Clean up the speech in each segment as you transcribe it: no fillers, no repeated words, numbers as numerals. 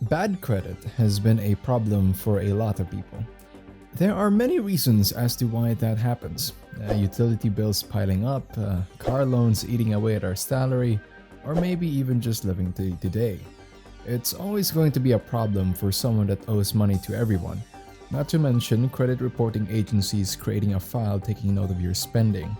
Bad credit has been a problem for a lot of people. There are many reasons as to why that happens. Utility bills piling up, car loans eating away at our salary, or maybe even just living day to day. It's always going to be a problem for someone that owes money to everyone, not to mention credit reporting agencies creating a file taking note of your spending.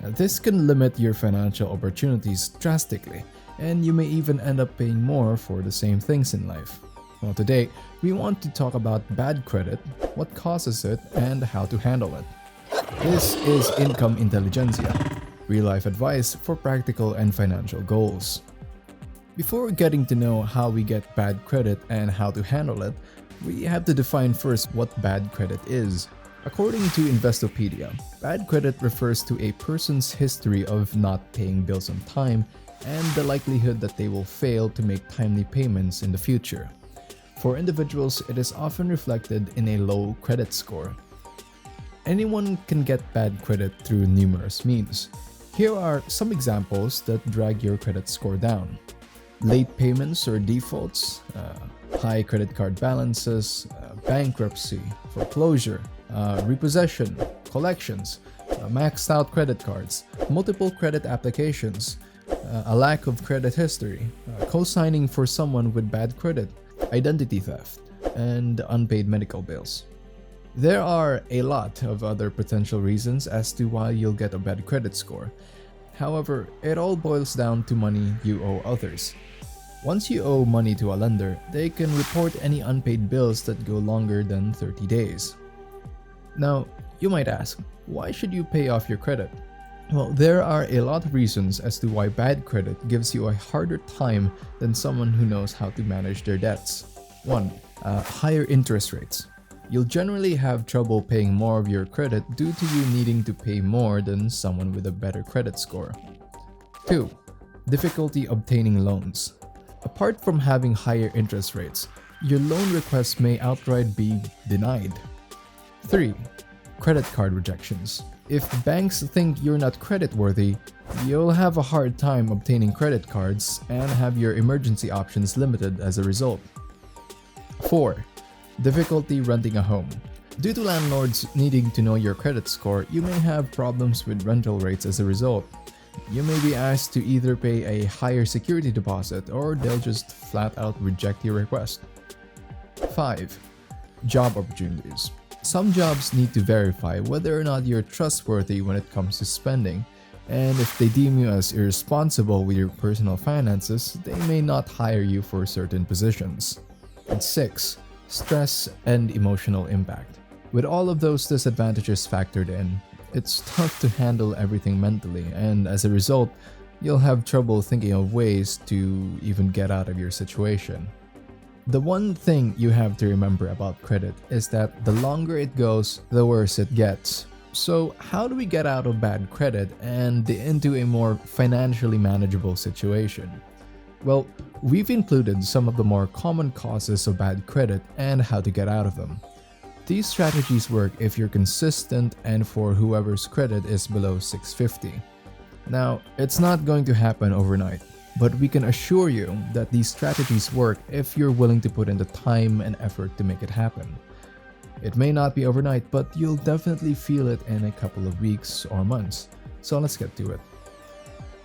This can limit your financial opportunities drastically, and you may even end up paying more for the same things in life. Well, today, we want to talk about bad credit, what causes it, and how to handle it. This is Income Intelligentsia, real-life advice for practical and financial goals. Before getting to know how we get bad credit and how to handle it, we have to define first what bad credit is. According to Investopedia, bad credit refers to a person's history of not paying bills on time and the likelihood that they will fail to make timely payments in the future. For individuals, it is often reflected in a low credit score. Anyone can get bad credit through numerous means. Here are some examples that drag your credit score down. Late payments or defaults, high credit card balances, bankruptcy, foreclosure, repossession, collections, maxed out credit cards, multiple credit applications, a lack of credit history, co-signing for someone with bad credit, identity theft, and unpaid medical bills. There are a lot of other potential reasons as to why you'll get a bad credit score. However, it all boils down to money you owe others. Once you owe money to a lender, they can report any unpaid bills that go longer than 30 days. Now, you might ask, why should you pay off your credit? Well, there are a lot of reasons as to why bad credit gives you a harder time than someone who knows how to manage their debts. 1. Higher interest rates. You'll generally have trouble paying more of your credit due to you needing to pay more than someone with a better credit score. 2. Difficulty obtaining loans. Apart from having higher interest rates, your loan requests may outright be denied. 3. Credit card rejections. If banks think you're not creditworthy, you'll have a hard time obtaining credit cards and have your emergency options limited as a result. 4. Difficulty renting a home. Due to landlords needing to know your credit score, you may have problems with rental rates as a result. You may be asked to either pay a higher security deposit or they'll just flat out reject your request. 5. Job opportunities. Some jobs need to verify whether or not you're trustworthy when it comes to spending, and if they deem you as irresponsible with your personal finances, they may not hire you for certain positions. And 6. Stress and emotional impact. With all of those disadvantages factored in, it's tough to handle everything mentally, and as a result, you'll have trouble thinking of ways to even get out of your situation. The one thing you have to remember about credit is that the longer it goes, the worse it gets. So how do we get out of bad credit and into a more financially manageable situation? Well, we've included some of the more common causes of bad credit and how to get out of them. These strategies work if you're consistent and for whoever's credit is below 650. Now, it's not going to happen overnight, but we can assure you that these strategies work if you're willing to put in the time and effort to make it happen. It may not be overnight, but you'll definitely feel it in a couple of weeks or months. So let's get to it.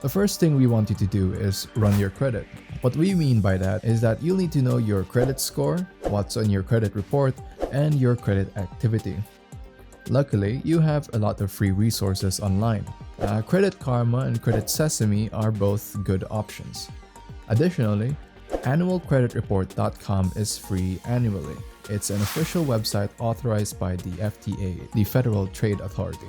The first thing we want you to do is run your credit. What we mean by that is that you'll need to know your credit score, what's on your credit report, and your credit activity. Luckily, you have a lot of free resources online. Credit Karma and Credit Sesame are both good options. Additionally, annualcreditreport.com is free annually. It's an official website authorized by the FTA, the Federal Trade Authority.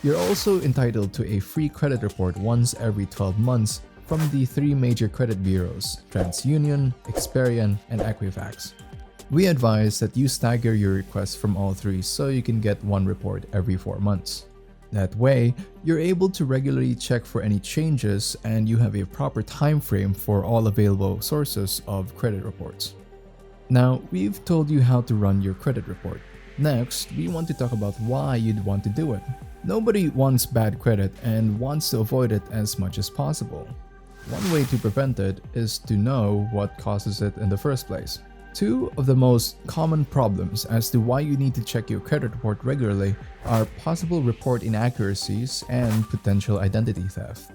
You're also entitled to a free credit report once every 12 months from the 3 major credit bureaus, TransUnion, Experian, and Equifax. We advise that you stagger your requests from all 3 so you can get one report every 4 months. That way, you're able to regularly check for any changes and you have a proper time frame for all available sources of credit reports. Now, we've told you how to run your credit report. Next, we want to talk about why you'd want to do it. Nobody wants bad credit and wants to avoid it as much as possible. One way to prevent it is to know what causes it in the first place. Two of the most common problems as to why you need to check your credit report regularly are possible report inaccuracies and potential identity theft.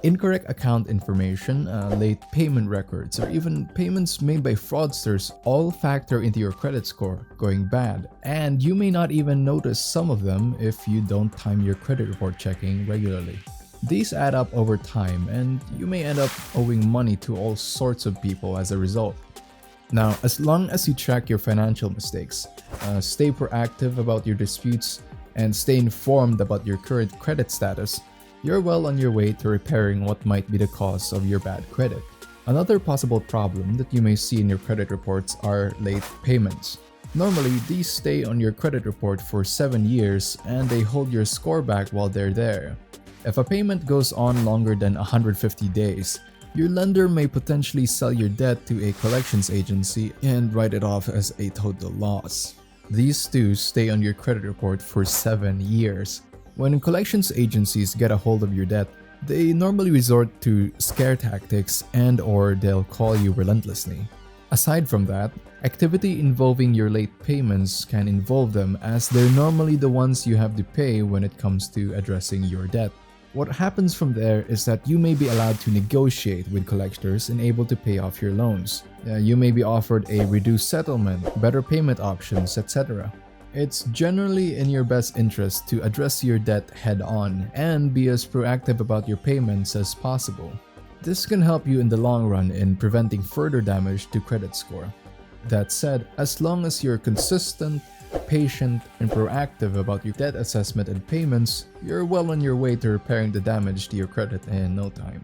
Incorrect account information, late payment records, or even payments made by fraudsters all factor into your credit score going bad, and you may not even notice some of them if you don't time your credit report checking regularly. These add up over time, and you may end up owing money to all sorts of people as a result. Now, as long as you track your financial mistakes, stay proactive about your disputes, and stay informed about your current credit status, you're well on your way to repairing what might be the cause of your bad credit. Another possible problem that you may see in your credit reports are late payments. Normally, these stay on your credit report for 7 years and they hold your score back while they're there. If a payment goes on longer than 150 days, your lender may potentially sell your debt to a collections agency and write it off as a total loss. These too stay on your credit report for 7 years. When collections agencies get a hold of your debt, they normally resort to scare tactics and/or they'll call you relentlessly. Aside from that, activity involving your late payments can involve them as they're normally the ones you have to pay when it comes to addressing your debt. What happens from there is that you may be allowed to negotiate with collectors and able to pay off your loans. You may be offered a reduced settlement, better payment options, etc. It's generally in your best interest to address your debt head-on and be as proactive about your payments as possible. This can help you in the long run in preventing further damage to credit score. That said, as long as you're consistent, patient, and proactive about your debt assessment and payments, you're well on your way to repairing the damage to your credit in no time.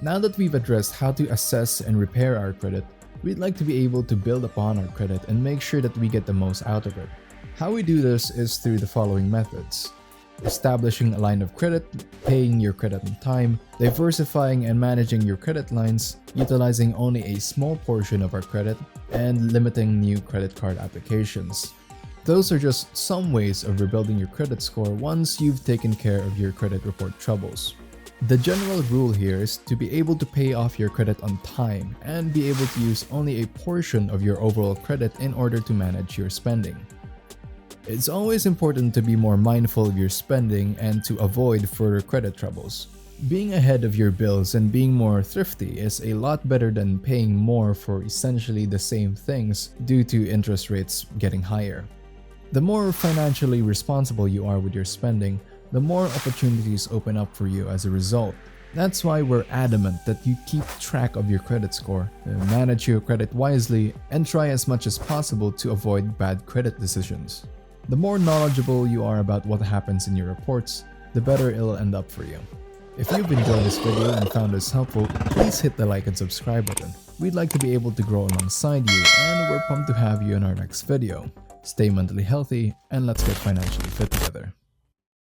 Now that we've addressed how to assess and repair our credit, we'd like to be able to build upon our credit and make sure that we get the most out of it. How we do this is through the following methods: establishing a line of credit, paying your credit on time, diversifying and managing your credit lines, utilizing only a small portion of our credit, and limiting new credit card applications. Those are just some ways of rebuilding your credit score once you've taken care of your credit report troubles. The general rule here is to be able to pay off your credit on time and be able to use only a portion of your overall credit in order to manage your spending. It's always important to be more mindful of your spending and to avoid further credit troubles. Being ahead of your bills and being more thrifty is a lot better than paying more for essentially the same things due to interest rates getting higher. The more financially responsible you are with your spending, the more opportunities open up for you as a result. That's why we're adamant that you keep track of your credit score, manage your credit wisely, and try as much as possible to avoid bad credit decisions. The more knowledgeable you are about what happens in your reports, the better it'll end up for you. If you've enjoyed this video and found this helpful, please hit the like and subscribe button. We'd like to be able to grow alongside you, and we're pumped to have you in our next video. Stay mentally healthy, and let's get financially fit together.